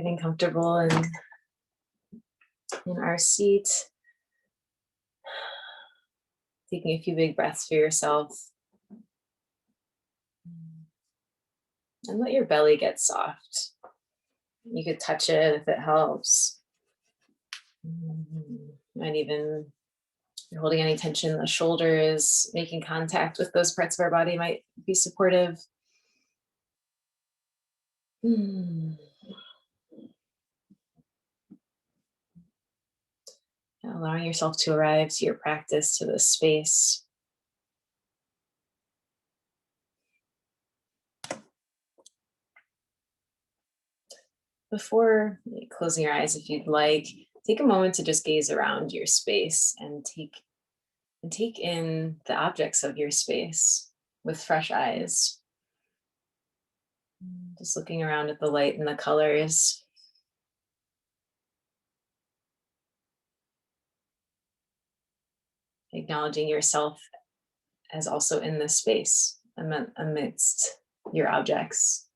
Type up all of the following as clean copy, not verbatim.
Getting comfortable in our seat. Taking a few big breaths for yourself. And let your belly get soft. You could touch it if it helps. Might even, if you're holding any tension in the shoulders, making contact with those parts of our body might be supportive. Allowing yourself to arrive to your practice, to this space. Before closing your eyes, if you'd like, take a moment to just gaze around your space and take in the objects of your space with fresh eyes. Just looking around at the light and the colors. Acknowledging yourself as also in this space amidst your objects.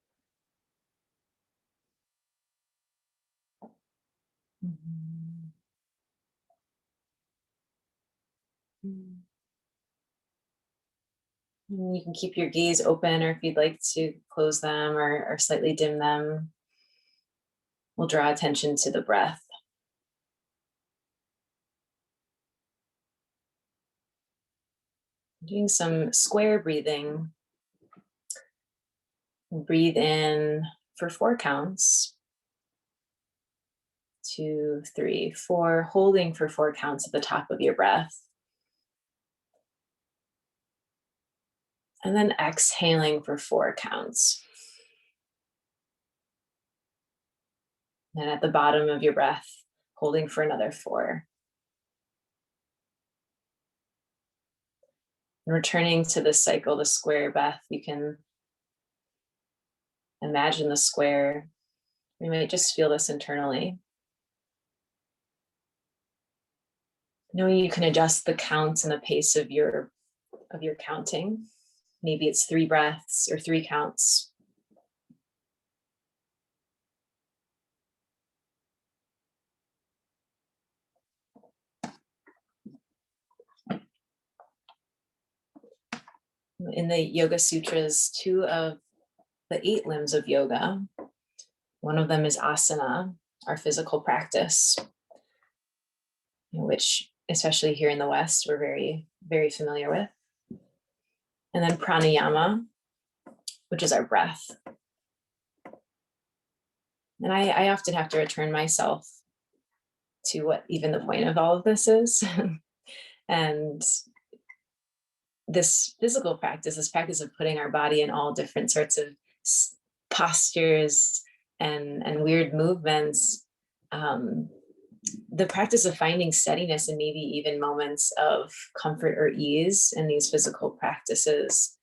You can keep your gaze open, or if you'd like to close them or slightly dim them, we'll draw attention to the breath. Doing some square breathing. Breathe in for 4 counts. 2, 3, 4, holding for 4 counts at the top of your breath. And then exhaling for 4 counts. And at the bottom of your breath, holding for another 4. And returning to this cycle, the square breath, you can imagine the square. You might just feel this internally. Knowing you can adjust the counts and the pace of your counting. Maybe it's 3 breaths or 3 counts. In the Yoga Sutras, 2 of the 8 limbs of yoga, one of them is asana, our physical practice, which especially here in the West, we're very, very familiar with. And then pranayama, which is our breath. And I often have to return myself to what even the point of all of this is. And this physical practice, this practice of putting our body in all different sorts of postures and weird movements, the practice of finding steadiness and maybe even moments of comfort or ease in these physical practices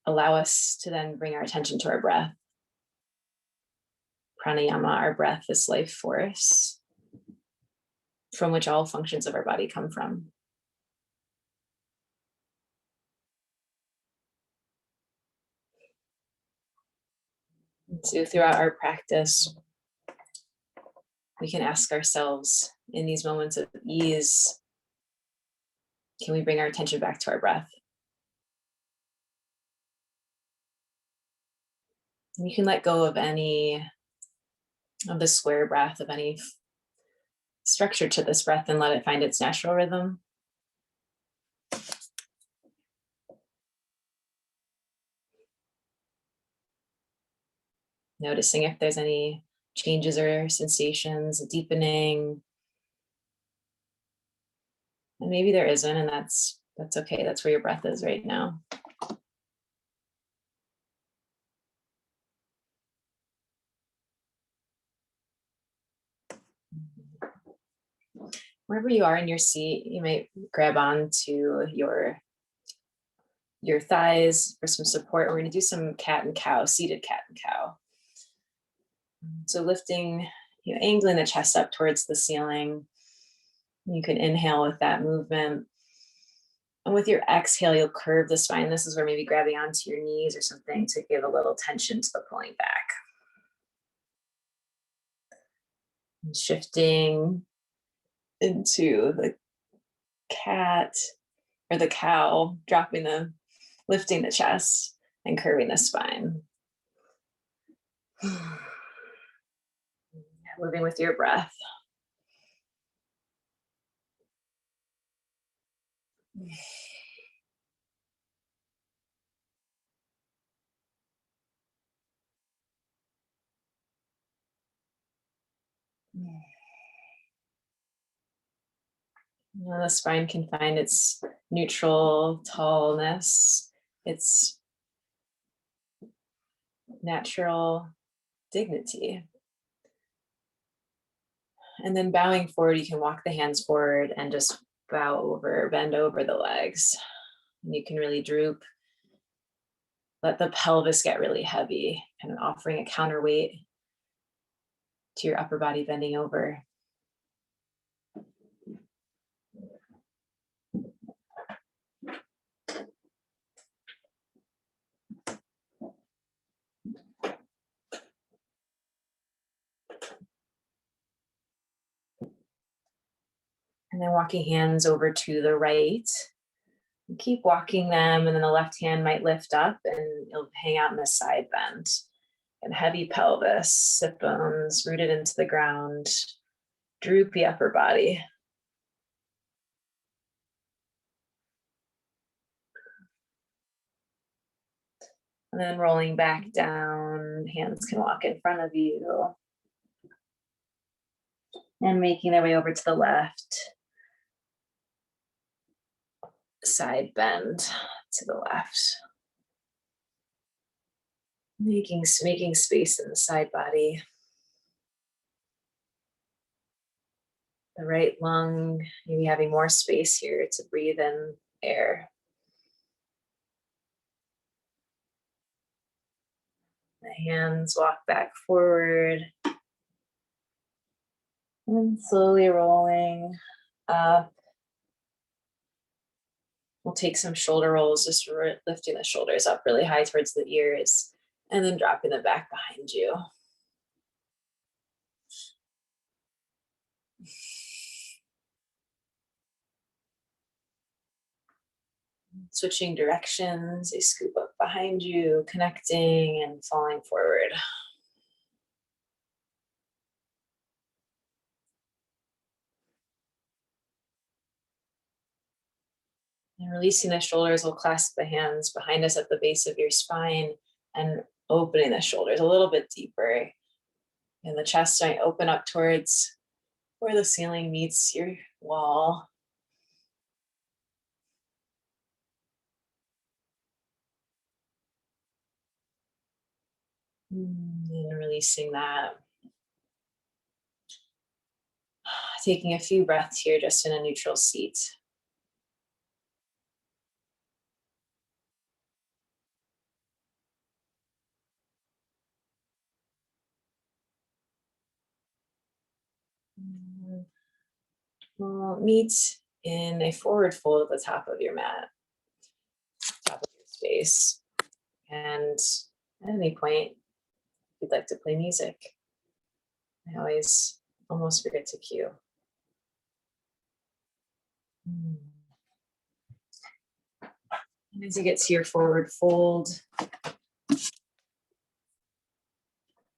allow us to then bring our attention to our breath. Pranayama, our breath, this life force from which all functions of our body come from. So throughout our practice, we can ask ourselves in these moments of ease, can we bring our attention back to our breath? And you can let go of any of the square breath, of any structure to this breath, and let it find its natural rhythm. Noticing if there's any changes or sensations, deepening. And maybe there isn't, and that's okay. That's where your breath is right now. Wherever you are in your seat, you might grab onto your thighs for some support. We're going to do some cat and cow, seated cat and cow. So lifting, angling the chest up towards the ceiling. You can inhale with that movement. And with your exhale, you'll curve the spine. This is where maybe grabbing onto your knees or something to give a little tension to the pulling back. And shifting into the cat or the cow, lifting the chest and curving the spine. Moving with your breath. The spine can find its neutral tallness, its natural dignity. And then bowing forward, you can walk the hands forward and just bend over the legs. And you can really droop. Let the pelvis get really heavy, kind of offering a counterweight to your upper body bending over. And then walking hands over to the right. Keep walking them, and then the left hand might lift up and you'll hang out in a side bend. And heavy pelvis, sit bones rooted into the ground, droopy upper body. And then rolling back down, hands can walk in front of you. And making their way over to the left. Side bend to the left. Making space in the side body. The right lung, maybe having more space here to breathe in air. The hands walk back forward. And slowly rolling up. We'll take some shoulder rolls, just lifting the shoulders up really high towards the ears, and then dropping them back behind you. Switching directions, they scoop up behind you, connecting and falling forward. And releasing the shoulders, we'll clasp the hands behind us at the base of your spine and opening the shoulders a little bit deeper. And the chest might open up towards where the ceiling meets your wall. And releasing that. Taking a few breaths here just in a neutral seat. We'll meet in a forward fold at the top of your mat, top of your space. And at any point, if you'd like to play music, I always almost forget to cue. And as you get to your forward fold,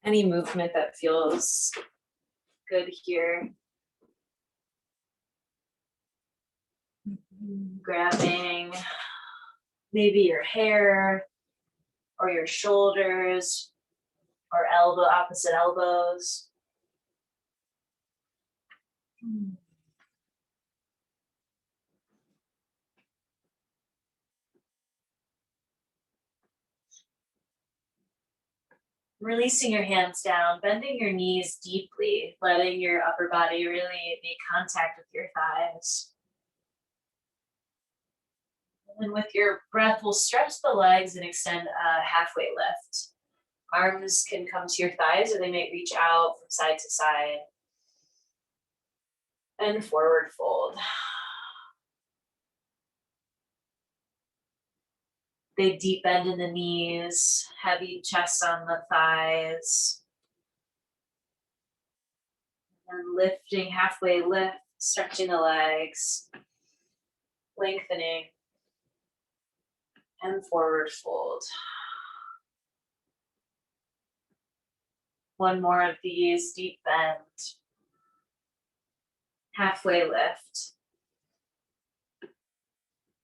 any movement that feels good here. Grabbing maybe your hair or your shoulders or opposite elbows. Releasing your hands down, bending your knees deeply, letting your upper body really make contact with your thighs. And with your breath, we'll stretch the legs and extend a halfway lift. Arms can come to your thighs or they may reach out from side to side. And forward fold. Big deep bend in the knees, heavy chest on the thighs. And And lifting, halfway lift, stretching the legs, lengthening, and forward fold. One more of these, deep bend, halfway lift,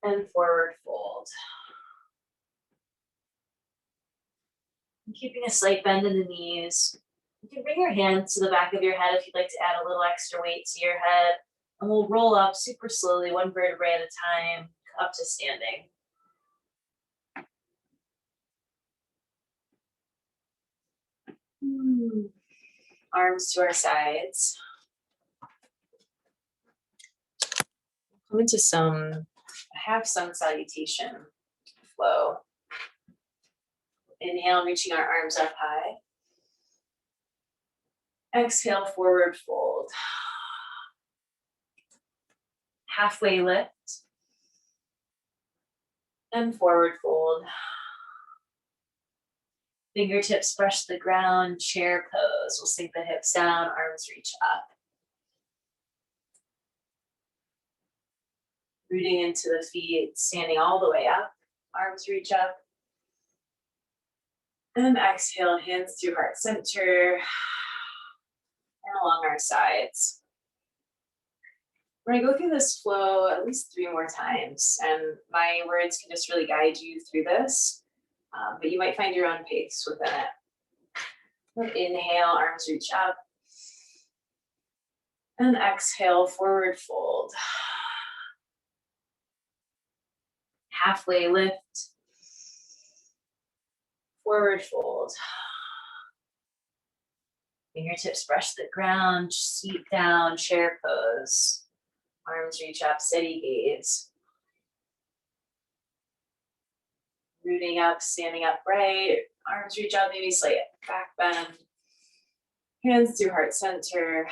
and forward fold. And keeping a slight bend in the knees. You can bring your hands to the back of your head if you'd like to add a little extra weight to your head. And we'll roll up super slowly, one vertebrae at a time, up to standing. Arms to our sides. Come into some half sun salutation flow. Inhale, reaching our arms up high. Exhale, forward fold. Halfway lift. And forward fold. Fingertips brush the ground, chair pose. We'll sink the hips down, arms reach up. Rooting into the feet, standing all the way up. Arms reach up. And exhale, hands to heart center. And along our sides. We're gonna go through this flow at least 3 more times. And my words can just really guide you through this. But you might find your own pace within it. Inhale, arms reach up. And exhale, forward fold. Halfway lift. Forward fold. Fingertips brush the ground, seat down, chair pose. Arms reach up, steady gaze. Rooting up, standing upright. Arms reach up, maybe slight back bend. Hands to heart center.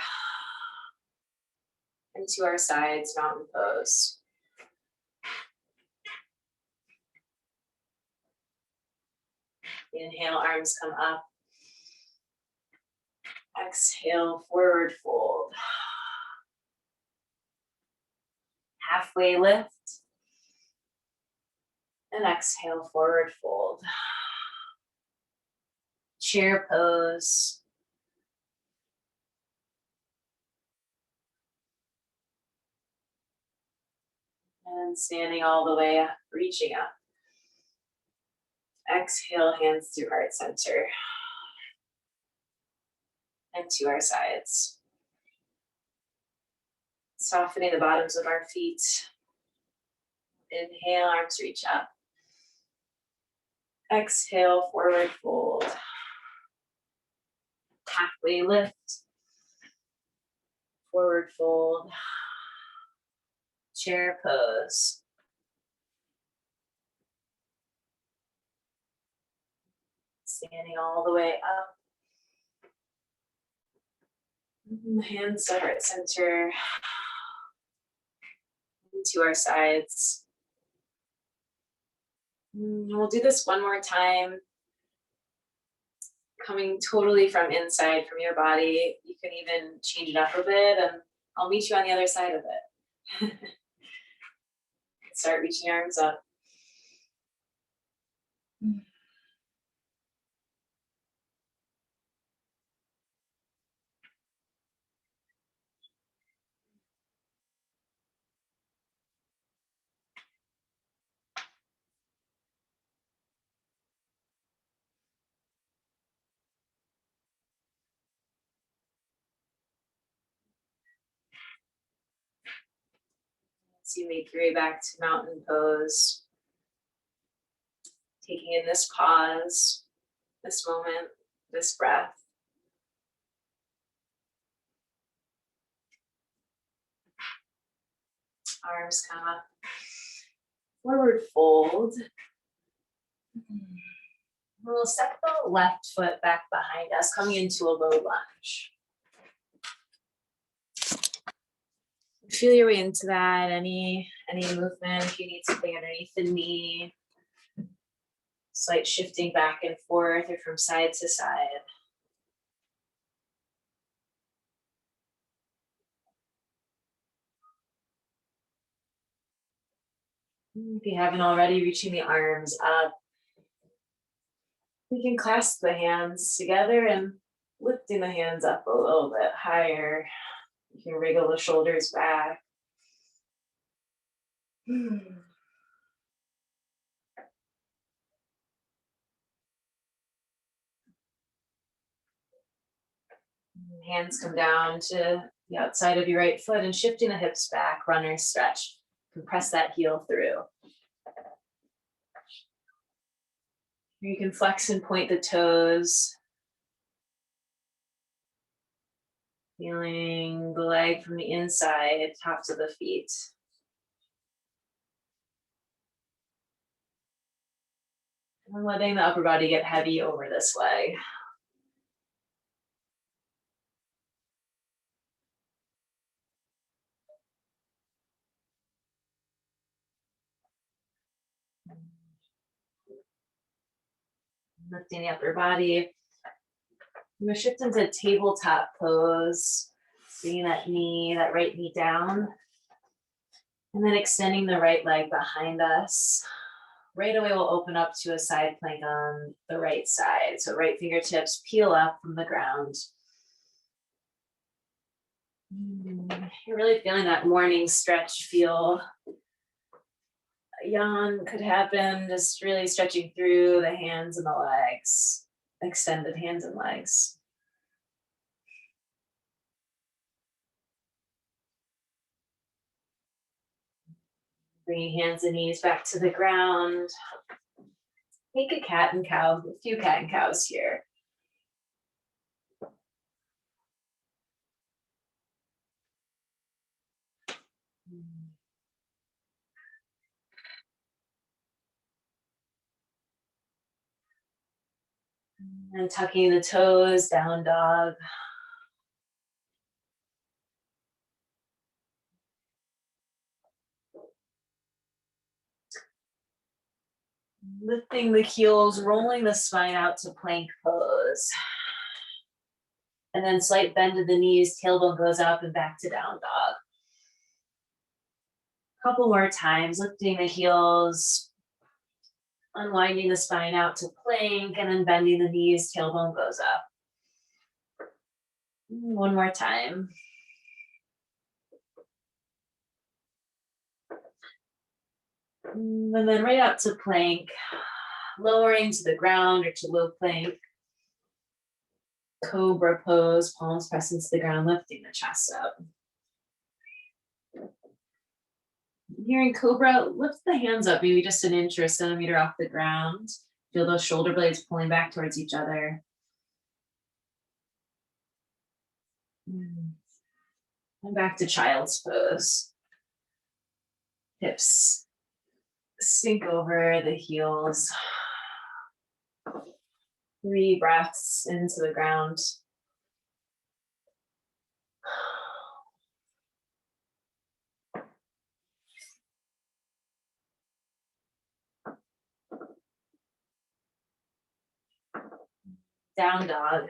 And to our sides, mountain pose. Inhale, arms come up. Exhale, forward fold. Halfway lift. And exhale, forward fold. Chair pose. And standing all the way up, reaching up. Exhale, hands to heart center. And to our sides. Softening the bottoms of our feet. Inhale, arms reach up. Exhale, forward fold. Halfway lift. Forward fold. Chair pose. Standing all the way up. Hands to heart center. To our sides. We'll do this one more time. Coming totally from inside, from your body. You can even change it up a bit, and I'll meet you on the other side of it. Start reaching your arms up. As you make your way back to mountain pose, taking in this pause, this moment, this breath. Arms come up, forward fold. We'll step the left foot back behind us, coming into a low lunge. Feel your way into that, any movement, if you need something underneath the knee. Slight shifting back and forth or from side to side. If you haven't already, reaching the arms up. We can clasp the hands together and lifting the hands up a little bit higher. You can wriggle the shoulders back. Hands come down to the outside of your right foot and shifting the hips back, runner stretch. Compress that heel through. You can flex and point the toes. Feeling the leg from the inside, tops of the feet. And letting the upper body get heavy over this leg. Lifting the upper body. I'm going to shift into tabletop pose. Bringing that right knee down. And then extending the right leg behind us. Right away, we'll open up to a side plank on the right side. So right fingertips peel up from the ground. You're really feeling that morning stretch feel. A yawn could happen, just really stretching through the hands and the legs. Extended hands and legs. Bringing hands and knees back to the ground. Take a cat and cow, a few cat and cows here. And tucking the toes, down dog. Lifting the heels, rolling the spine out to plank pose. And then slight bend of the knees, tailbone goes up and back to down dog. Couple more times, lifting the heels, unwinding the spine out to plank, and then bending the knees, tailbone goes up. One more time. And then right up to plank, lowering to the ground or to low plank. Cobra pose, palms press into the ground, lifting the chest up. Here in Cobra, lift the hands up, maybe just an inch or a centimeter off the ground. Feel those shoulder blades pulling back towards each other. And back to child's pose. Hips sink over the heels. 3 breaths into the ground. Down dog.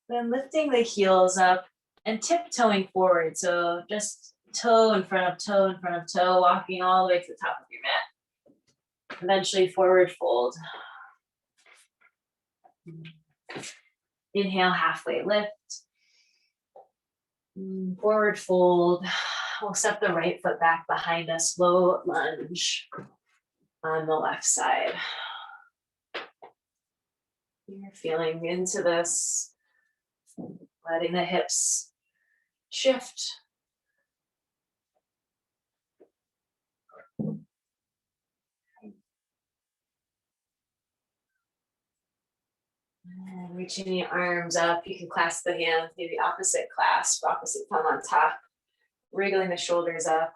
Then lifting the heels up and tiptoeing forward. So just toe in front of toe in front of toe, walking all the way to the top of your mat. Eventually forward fold. Inhale, halfway lift. Forward fold. We'll step the right foot back behind us, low lunge on the left side. You're feeling into this, letting the hips shift. And reaching the arms up, you can clasp the hands, maybe opposite clasp, opposite thumb on top. Wriggling the shoulders up,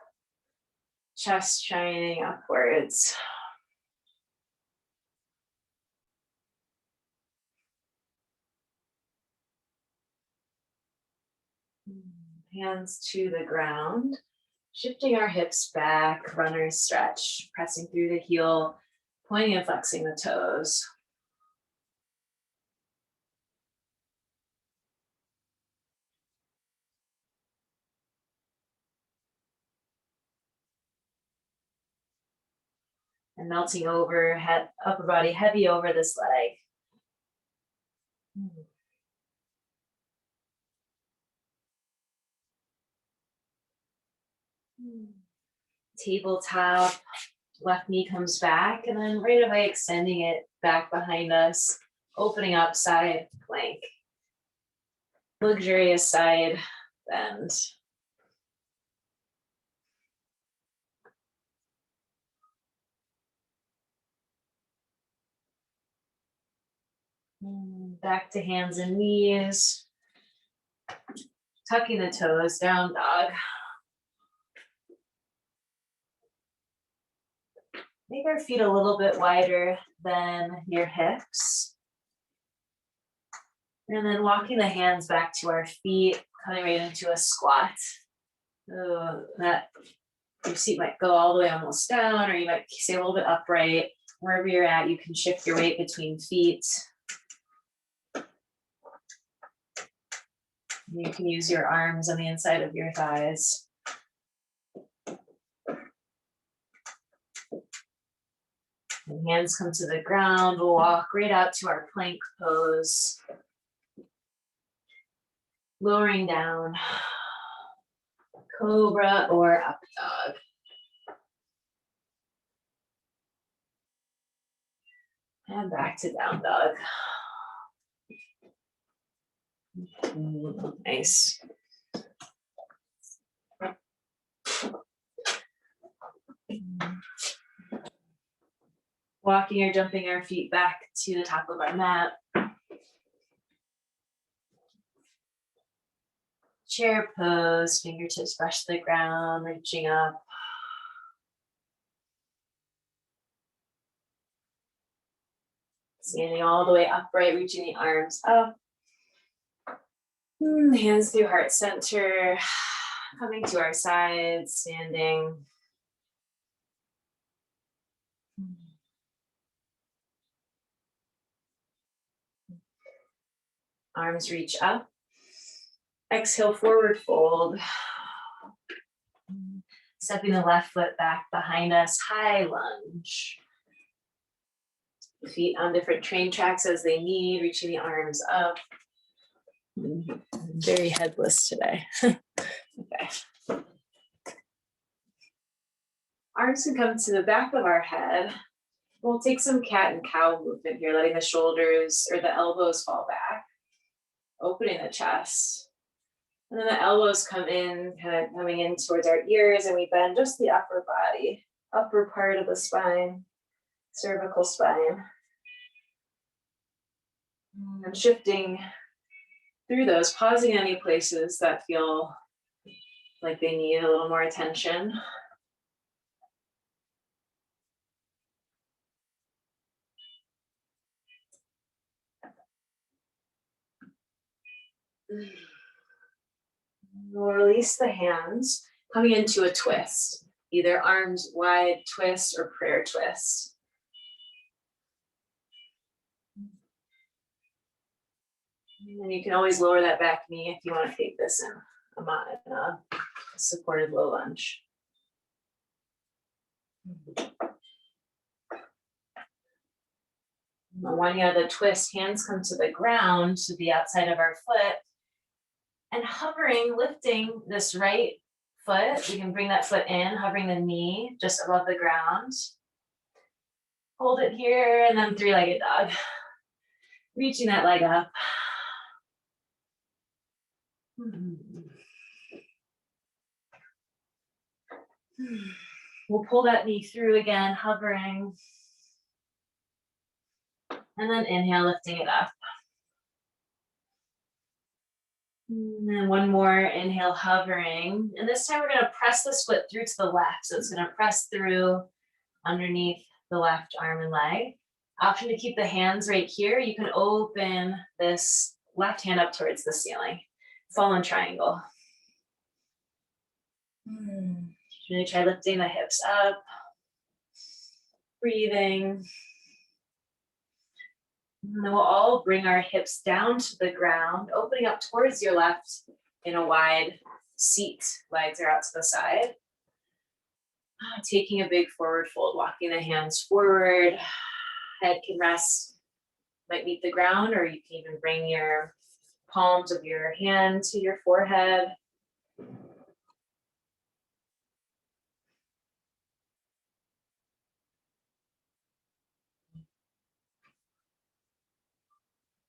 chest shining upwards. Hands to the ground, shifting our hips back, runner stretch, pressing through the heel, pointing and flexing the toes. and melting over, head, upper body heavy over this leg. Tabletop, left knee comes back, and then right away extending it back behind us, opening up side plank. Luxurious side bend. Back to hands and knees. Tucking the toes, down dog. Make our feet a little bit wider than your hips. And then walking the hands back to our feet, coming right into a squat. That your seat might go all the way almost down, or you might stay a little bit upright. Wherever you're at, you can shift your weight between feet. You can use your arms on the inside of your thighs. And hands come to the ground. We'll walk right out to our plank pose. Lowering down. Cobra or up dog. And back to down dog. Nice. Walking or jumping our feet back to the top of our mat. Chair pose, fingertips brush the ground, reaching up. Standing all the way upright, reaching the arms up. Hands through heart center, coming to our sides, standing. Arms reach up. Exhale, forward fold. Stepping the left foot back behind us, high lunge. Feet on different train tracks as they need, reaching the arms up. Very headless today. Okay. Arms can come to the back of our head. We'll take some cat and cow movement here, letting the shoulders or the elbows fall back, opening the chest. And then the elbows come in, kind of coming in towards our ears, and we bend just the upper body, upper part of the spine, cervical spine. And shifting through those, pausing any places that feel like they need a little more attention. We'll release the hands, coming into a twist, either arms wide twist or prayer twist. And you can always lower that back knee if you want to take this in a supported low lunge. Winding out of the twist, hands come to the ground, to the outside of our foot. And hovering, lifting this right foot, we can bring that foot in, hovering the knee just above the ground. Hold it here, and then three-legged dog. Reaching that leg up. We'll pull that knee through again, hovering. And then inhale, lifting it up. And then one more, inhale, hovering. And this time we're going to press this foot through to the left. So it's going to press through underneath the left arm and leg. Option to keep the hands right here. You can open this left hand up towards the ceiling. Fallen triangle. Really try lifting the hips up. Breathing. And then we'll all bring our hips down to the ground, opening up towards your left in a wide seat. Legs are out to the side. Taking a big forward fold, walking the hands forward. Head can rest, might meet the ground, or you can even bring your palms of your hand to your forehead.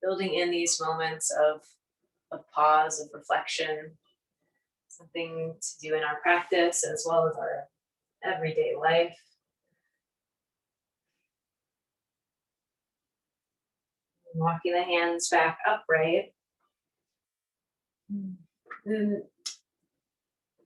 Building in these moments of pause, of reflection, something to do in our practice as well as our everyday life. Walking the hands back upright. And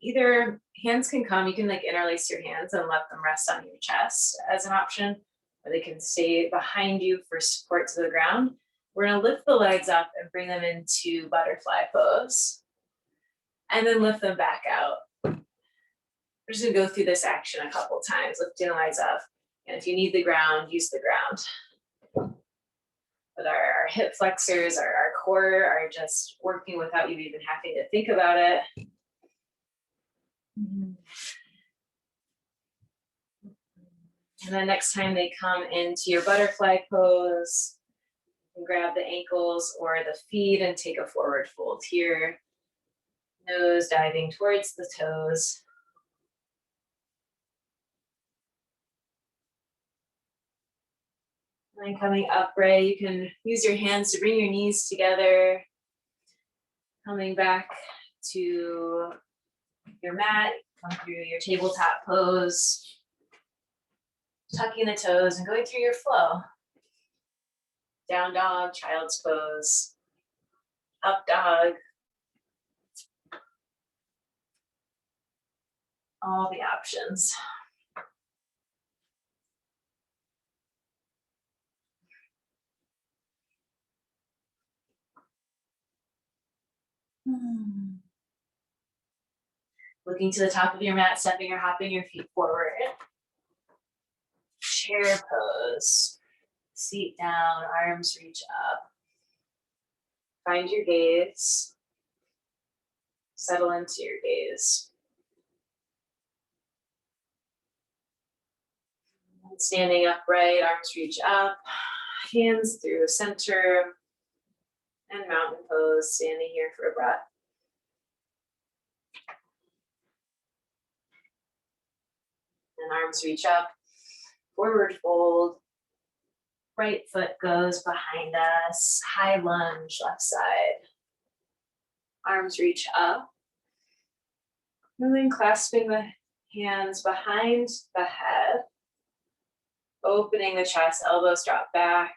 either hands can come, you can like interlace your hands and let them rest on your chest as an option, or they can stay behind you for support to the ground. We're gonna lift the legs up and bring them into butterfly pose, and then lift them back out. We're just gonna go through this action a couple times, lifting the legs up. And if you need the ground, use the ground. But our hip flexors, our core are just working without you even having to think about it. And then next time they come into your butterfly pose, you can grab the ankles or the feet and take a forward fold here. Nose diving towards the toes. And then coming upright, you can use your hands to bring your knees together. Coming back to your mat, come through your tabletop pose. Tucking the toes and going through your flow. Down dog, child's pose. Up dog. All the options. Looking to the top of your mat, stepping or hopping your feet forward. Chair pose. Seat down, arms reach up. Find your gaze. Settle into your gaze. And standing upright, arms reach up, hands through center, and mountain pose, standing here for a breath. And arms reach up, forward fold. Right foot goes behind us, high lunge, left side. Arms reach up. And then clasping the hands behind the head. Opening the chest, elbows drop back.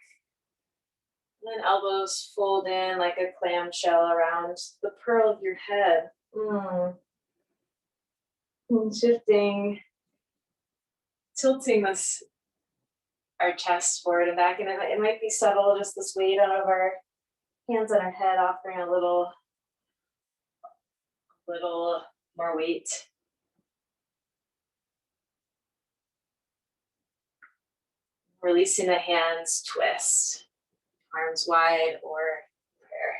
And then elbows fold in like a clamshell around the pearl of your head. And shifting, tilting our chest forward and back. And it might be subtle, just this weight out of our hands on our head, offering a little more weight. Releasing the hands, twist. Arms wide or prayer.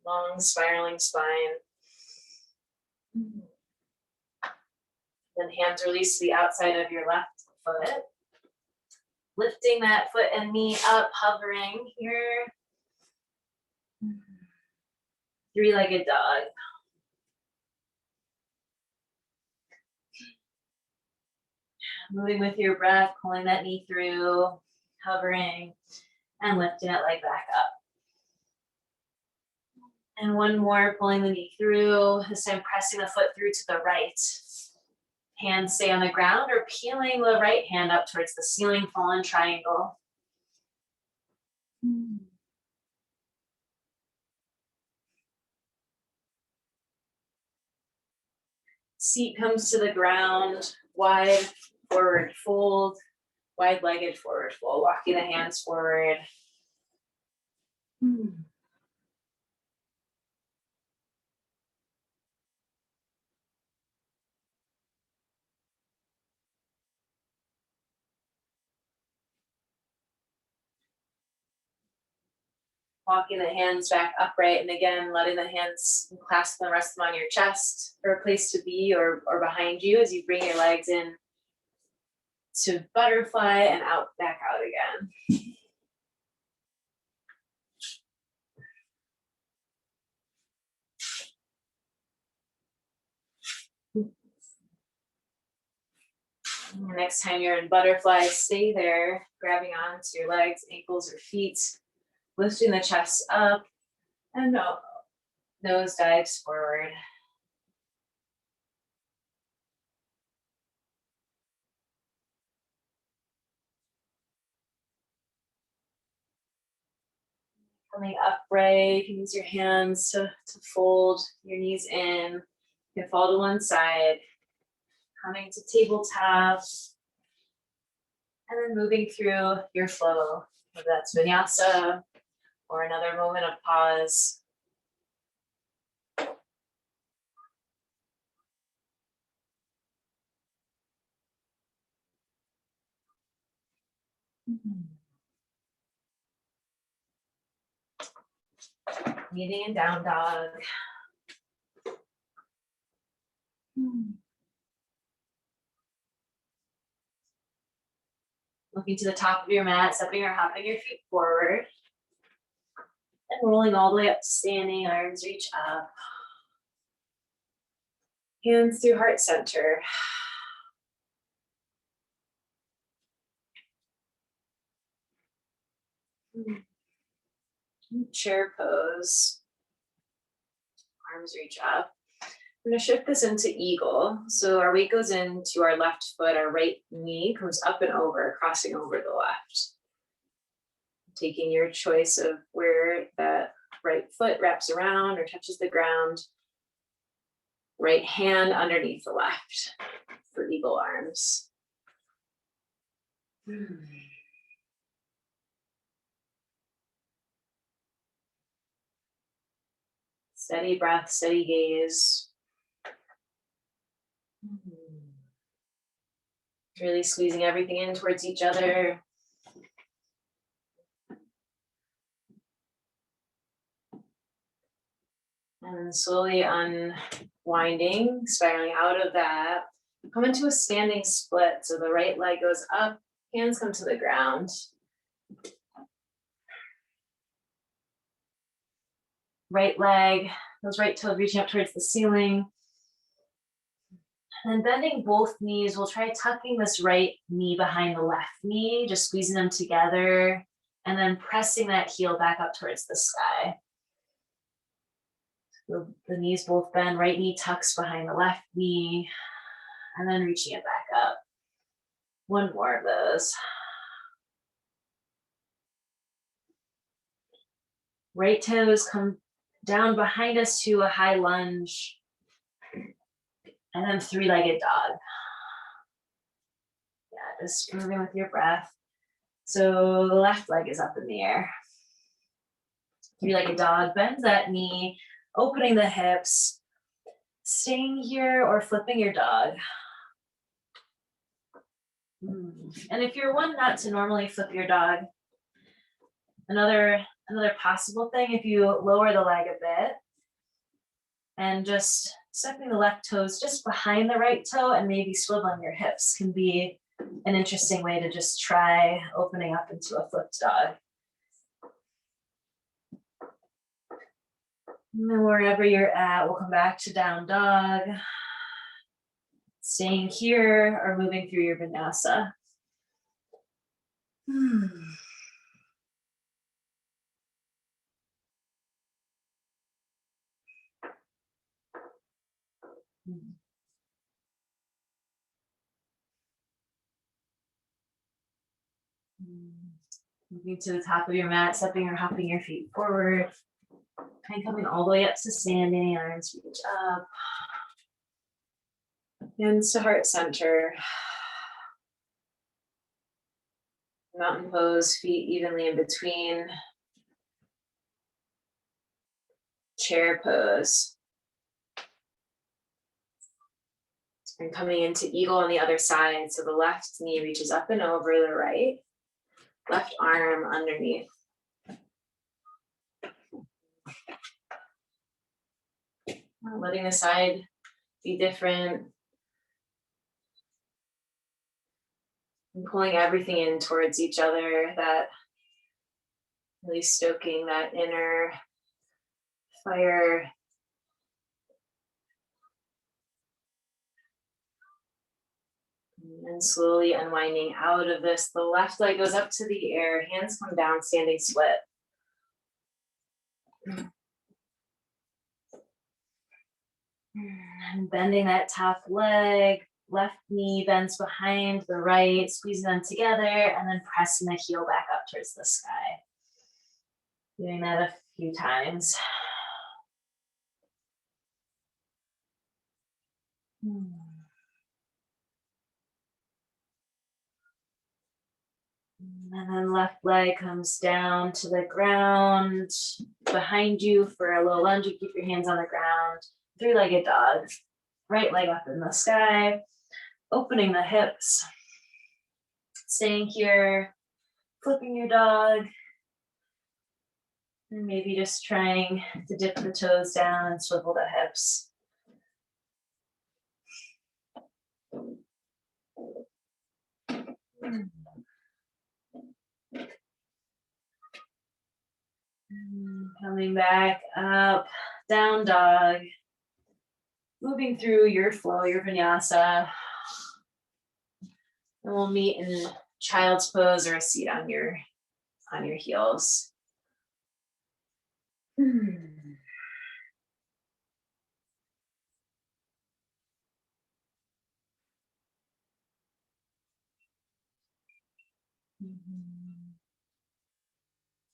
Long spiraling spine. Then hands release to the outside of your left foot. Lifting that foot and knee up, hovering here. Three-legged dog. Moving with your breath, pulling that knee through, hovering, and lifting that leg back up. And one more, pulling the knee through, this time pressing the foot through to the right. Hands stay on the ground or peeling the right hand up towards the ceiling, fallen triangle. Seat comes to the ground, wide forward fold, wide-legged forward fold, walking the hands forward. Walking the hands back upright, and again, letting the hands clasp them, rest them on your chest for a place to be or behind you as you bring your legs in to butterfly and out, back out again. And next time you're in butterfly, stay there, grabbing onto your legs, ankles, or feet, lifting the chest up, and nose dives forward. Coming upright, you can use your hands to fold your knees in. You can fall to one side, coming to tabletop, and then moving through your flow, whether that's Vinyasa or another moment of pause. Meeting in down dog. Looking to the top of your mat, stepping or hopping your feet forward. And rolling all the way up to standing, arms reach up. Hands through heart center. Chair pose. Arms reach up. I'm going to shift this into eagle. So our weight goes into our left foot, our right knee comes up and over, crossing over the left. Taking your choice of where that right foot wraps around or touches the ground. Right hand underneath the left for eagle arms. Steady breath, steady gaze. Really squeezing everything in towards each other. And then slowly unwinding, spiraling out of that. Come into a standing split. So the right leg goes up, hands come to the ground. Right leg, those right toes reaching up towards the ceiling. And then bending both knees, we'll try tucking this right knee behind the left knee, just squeezing them together, and then pressing that heel back up towards the sky. The knees both bend, right knee tucks behind the left knee, and then reaching it back up. One more of those. Right toes come down behind us to a high lunge, and then three-legged dog. Yeah, just moving with your breath. So the left leg is up in the air. Three-legged dog, bend that knee, opening the hips, staying here or flipping your dog. And if you're one not to normally flip your dog, another possible thing, if you lower the leg a bit and just stepping the left toes just behind the right toe and maybe swiveling your hips can be an interesting way to just try opening up into a flipped dog. And then wherever you're at, we'll come back to down dog. Staying here or moving through your vinyasa. Moving to the top of your mat, stepping or hopping your feet forward. And coming all the way up to standing, arms reach up. Hands to heart center. Mountain pose, feet evenly in between. Chair pose. And coming into eagle on the other side. So the left knee reaches up and over the right. Left arm underneath. Letting the side be different. And pulling everything in towards each other, that really stoking that inner fire. And slowly unwinding out of this. The left leg goes up to the air, hands come down, standing split. And bending that top leg, left knee bends behind the right, squeezing them together, and then pressing the heel back up towards the sky. Doing that a few times. And then left leg comes down to the ground behind you for a little lunge. You keep your hands on the ground. Three-legged dog. Right leg up in the sky. Opening the hips. Staying here. Flipping your dog. And maybe just trying to dip the toes down and swivel the hips. Coming back up, down dog. Moving through your flow, your vinyasa. And we'll meet in child's pose or a seat on your heels.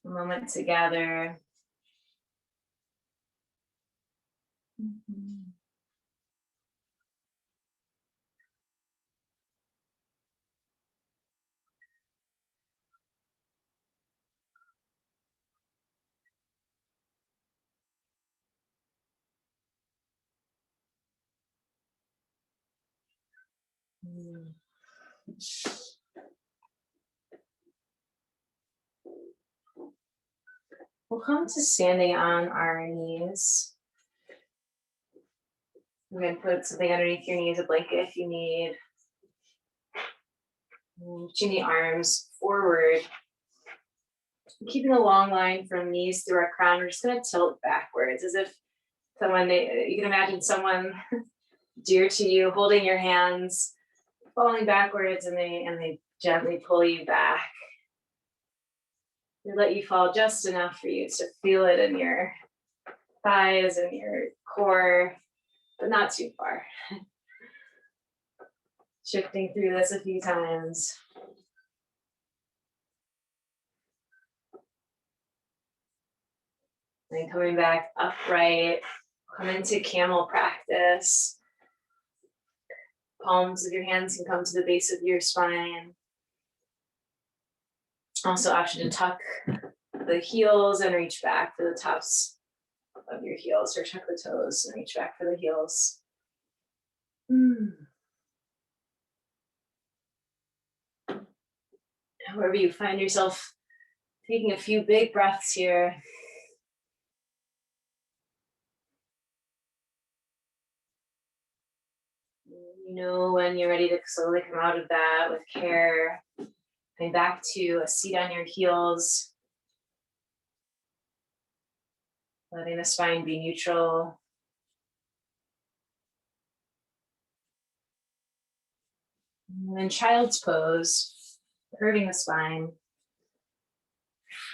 A moment together. We'll come to standing on our knees. I'm going to put something underneath your knees, a blanket if you need. Reaching the arms forward. Keeping a long line from knees through our crown. We're just going to tilt backwards as if someone, you can imagine someone dear to you holding your hands, falling backwards, and they gently pull you back. They let you fall just enough for you to feel it in your thighs and your core, but not too far. Shifting through this a few times. Then coming back upright, come into camel practice. Palms of your hands can come to the base of your spine. Also option to tuck the heels and reach back for the tops of your heels, or tuck the toes and reach back for the heels. Wherever you find yourself, taking a few big breaths here. You know when you're ready to slowly come out of that with care. Coming back to a seat on your heels. Letting the spine be neutral. And then child's pose, curving the spine.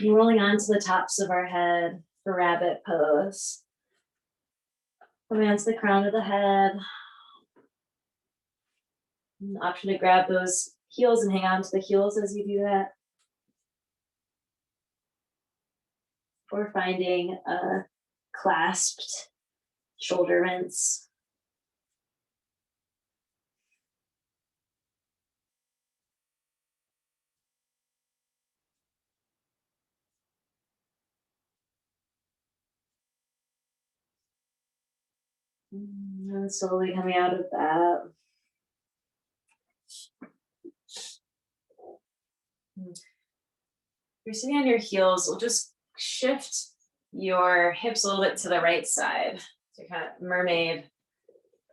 And rolling onto the tops of our head for rabbit pose. Coming onto the crown of the head. An option to grab those heels and hang on to the heels as you do that. Or finding a clasped shoulder rinse. And slowly coming out of that. If you're sitting on your heels, we'll just shift your hips a little bit to the right side. So kind of mermaid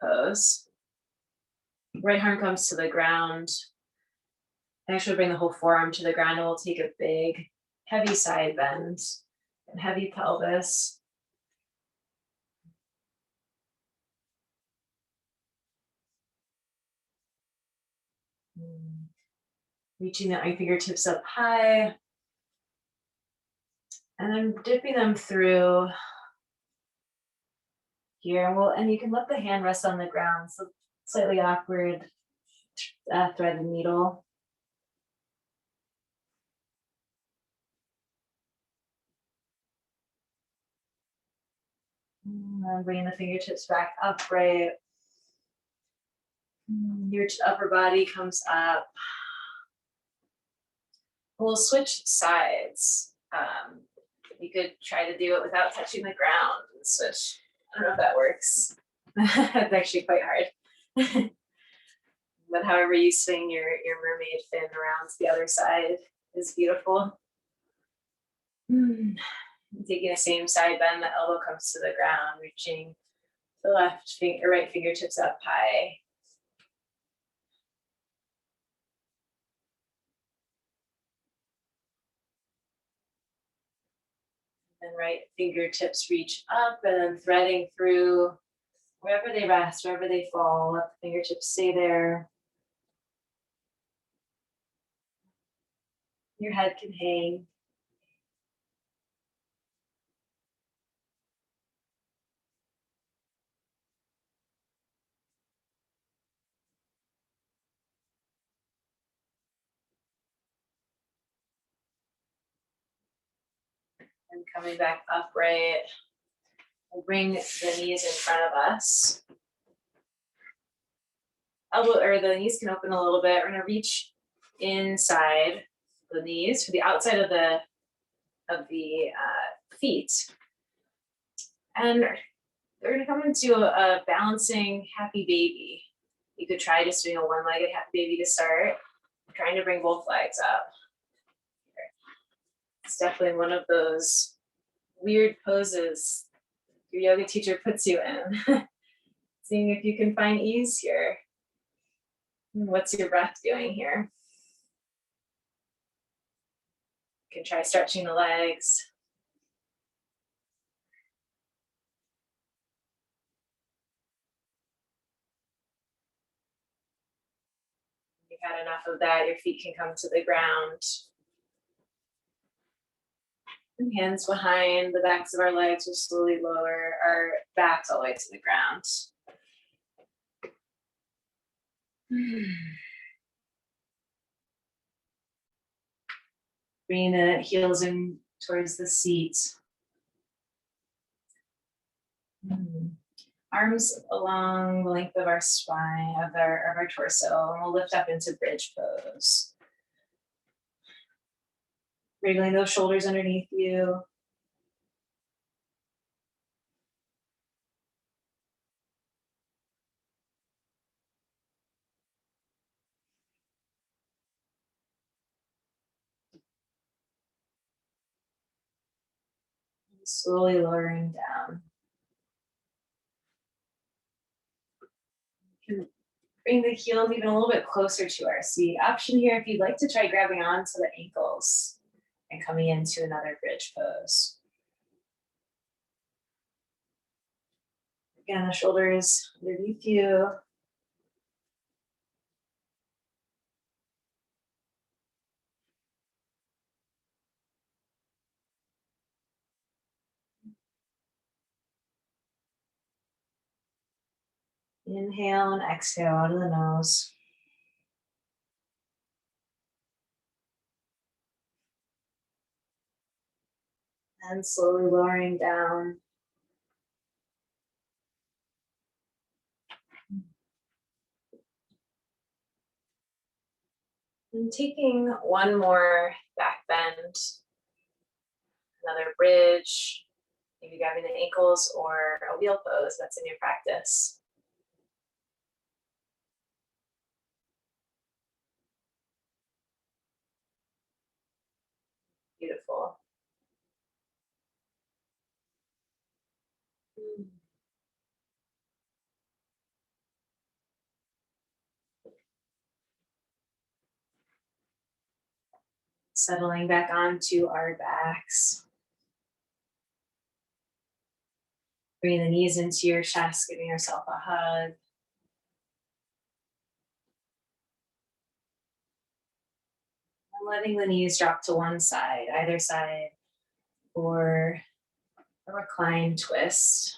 pose. Right arm comes to the ground. Actually bring the whole forearm to the ground, and we'll take a big, heavy side bend and heavy pelvis. Reaching the fingertips up high. And then dipping them through here. And you can let the hand rest on the ground. So slightly awkward thread and needle. And bringing the fingertips back upright. Your upper body comes up. We'll switch sides. You could try to do it without touching the ground and switch. I don't know if that works. It's actually quite hard. But however you swing your mermaid fin around to the other side is beautiful. Taking the same side bend, the elbow comes to the ground, reaching the right fingertips up high. And right fingertips reach up, and then threading through wherever they rest, wherever they fall, let the fingertips stay there. Your head can hang. And coming back upright, we'll bring the knees in front of us. The knees can open a little bit. We're gonna reach inside the knees for the outside of the feet, and they're gonna come into a balancing happy baby. You could try just doing a one-legged happy baby to start. Trying to bring both legs up. It's definitely one of those weird poses your yoga teacher puts you in. Seeing if you can find ease here. What's your breath doing here? You can try stretching the legs. If you've had enough of that, your feet can come to the ground. And hands behind the backs of our legs will slowly lower our backs all the way to the ground. Bringing the heels in towards the seat. Arms along the length of our spine, of our torso, and we'll lift up into bridge pose. Wriggling those shoulders underneath you. Slowly lowering down. You can bring the heels even a little bit closer to our seat. Option here if you'd like to try grabbing onto the ankles and coming into another bridge pose. Again, the shoulders underneath you. Inhale and exhale out of the nose. And slowly lowering down. And taking one more back bend, another bridge, maybe grabbing the ankles or a wheel pose that's in your practice. Beautiful. Settling back onto our backs. Bringing the knees into your chest, giving yourself a hug. And letting the knees drop to one side, either side, or a recline twist.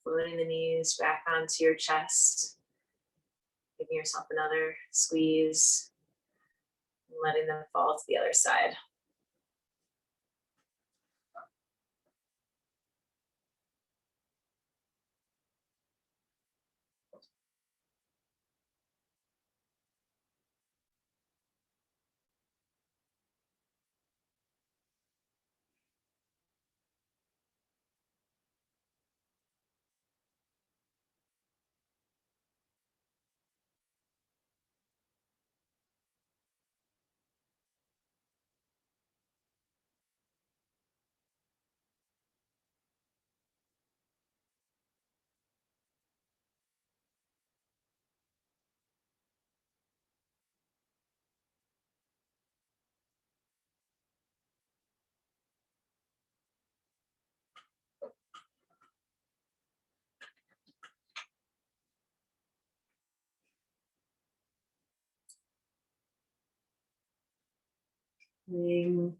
Floating the knees back onto your chest. Giving yourself another squeeze. And letting them fall to the other side. Letting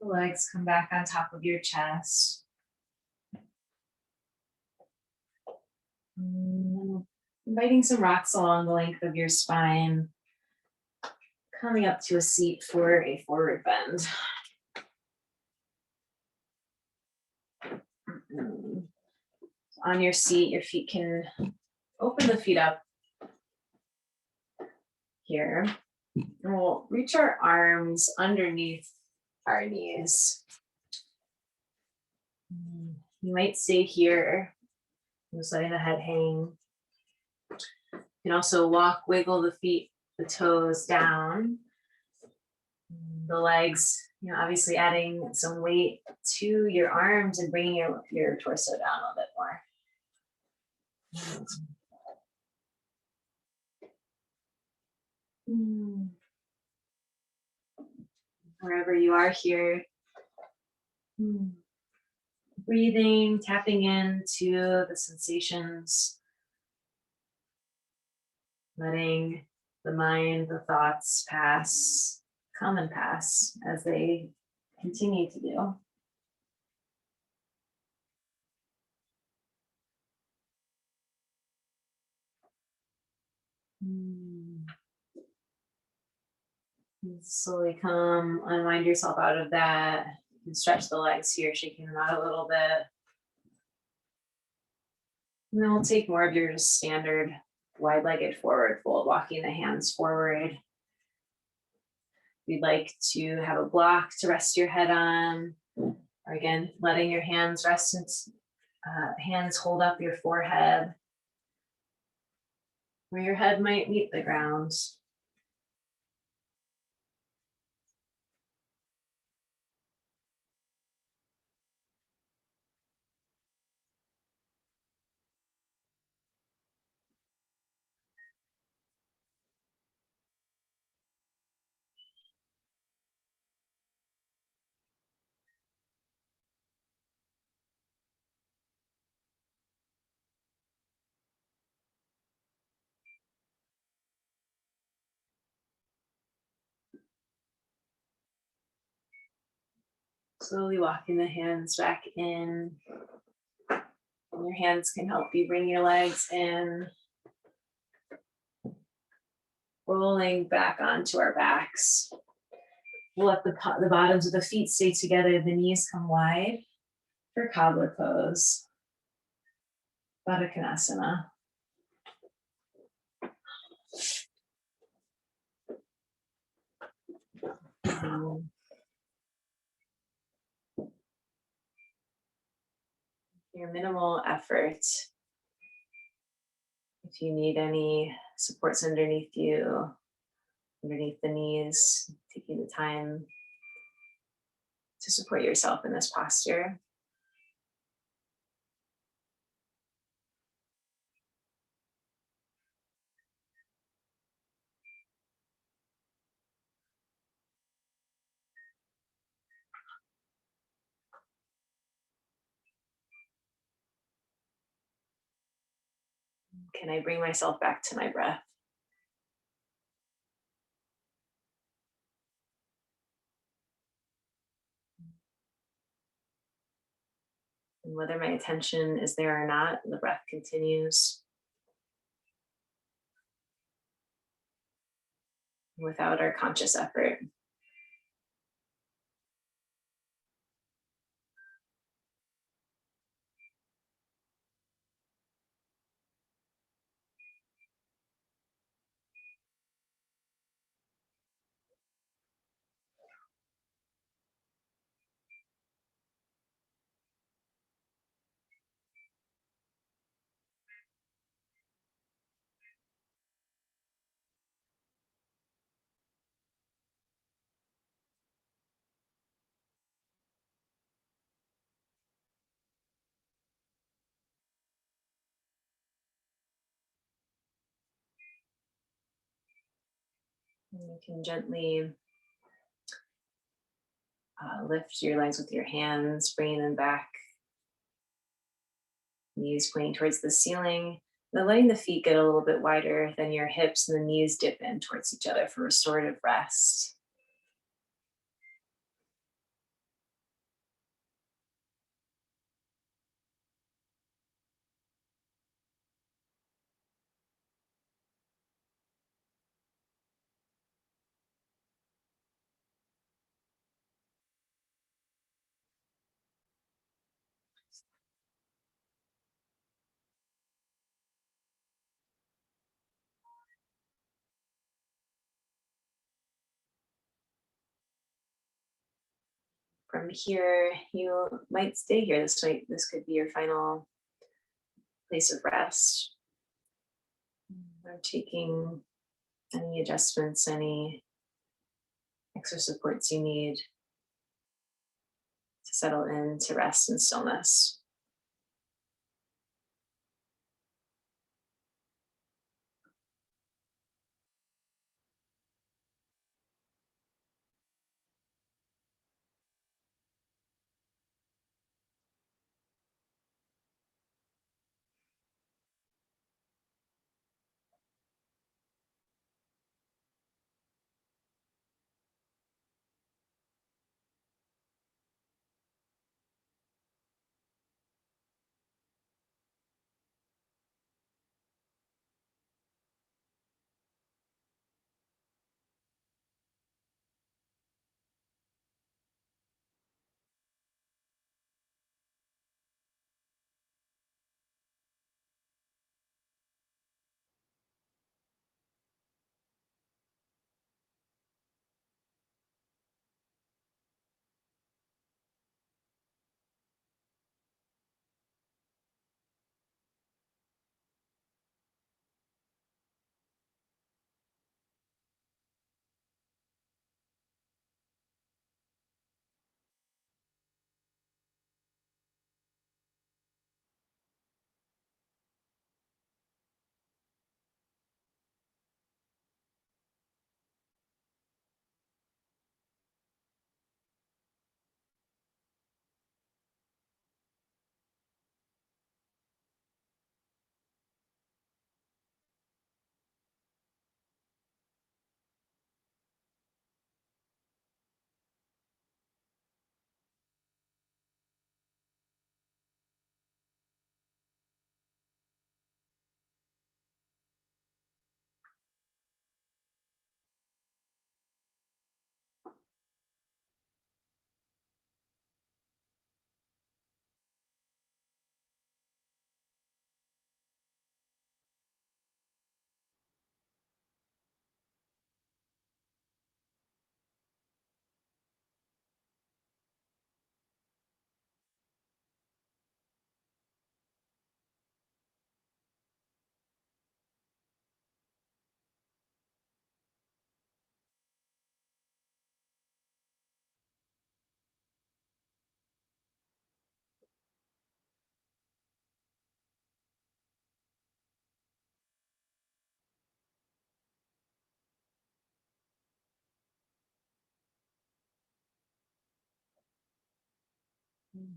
the legs come back on top of your chest. Inviting some rocks along the length of your spine. Coming up to a seat for a forward bend. On your seat, your feet can open the feet up here. And we'll reach our arms underneath our knees. You might stay here, just letting the head hang. You can also walk, wiggle the feet, the toes down. The legs, obviously adding some weight to your arms and bringing your torso down a little bit more. Wherever you are here, breathing, tapping into the sensations, letting the mind, the thoughts come and pass as they continue to do. Slowly come, unwind yourself out of that, and stretch the legs here, shaking them out a little bit. And then we'll take more of your just standard wide-legged forward fold, walking the hands forward. We'd like to have a block to rest your head on, or again, letting your hands rest and hands hold up your forehead, where your head might meet the ground. Slowly walking the hands back in. And your hands can help you bring your legs in. Rolling back onto our backs. We'll let the bottoms of the feet stay together. The knees come wide for cobbler pose. Badakanasana. Your minimal effort. If you need any supports underneath you, underneath the knees, taking the time to support yourself in this posture. Can I bring myself back to my breath? And whether my attention is there or not, the breath continues without our conscious effort. And you can gently lift your legs with your hands, bringing them back. Knees pointing towards the ceiling. Then letting the feet get a little bit wider than your hips and the knees dip in towards each other for restorative rest. From here, you might stay here. This could be your final place of rest. Or taking any adjustments, any extra supports you need to settle into rest and stillness.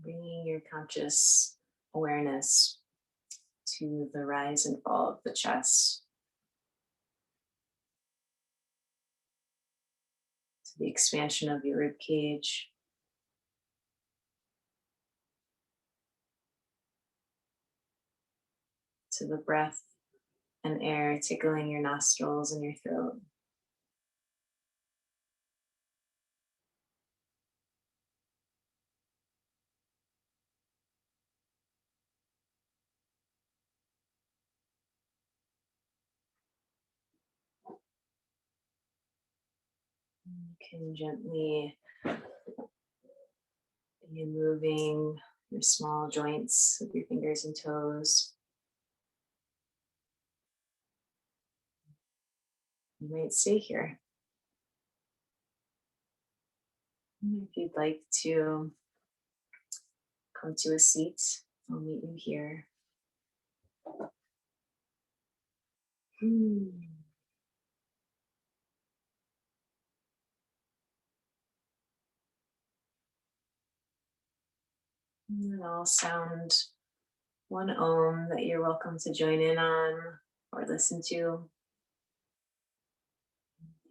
Bringing your conscious awareness to the rise and fall of the chest, to the expansion of your rib cage, to the breath and air tickling your nostrils and your throat. You can gently begin moving your small joints with your fingers and toes. You might stay here. If you'd like to come to a seat, I'll meet you here. And then I'll sound one Om that you're welcome to join in on or listen to.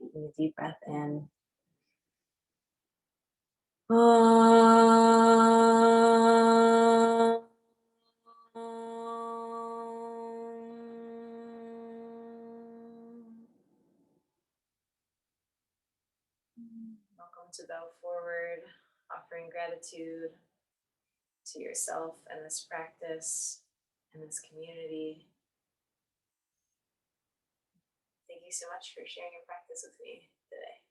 Taking a deep breath in. Welcome to bow forward, offering gratitude to yourself and this practice and this community. Thank you so much for sharing your practice with me today.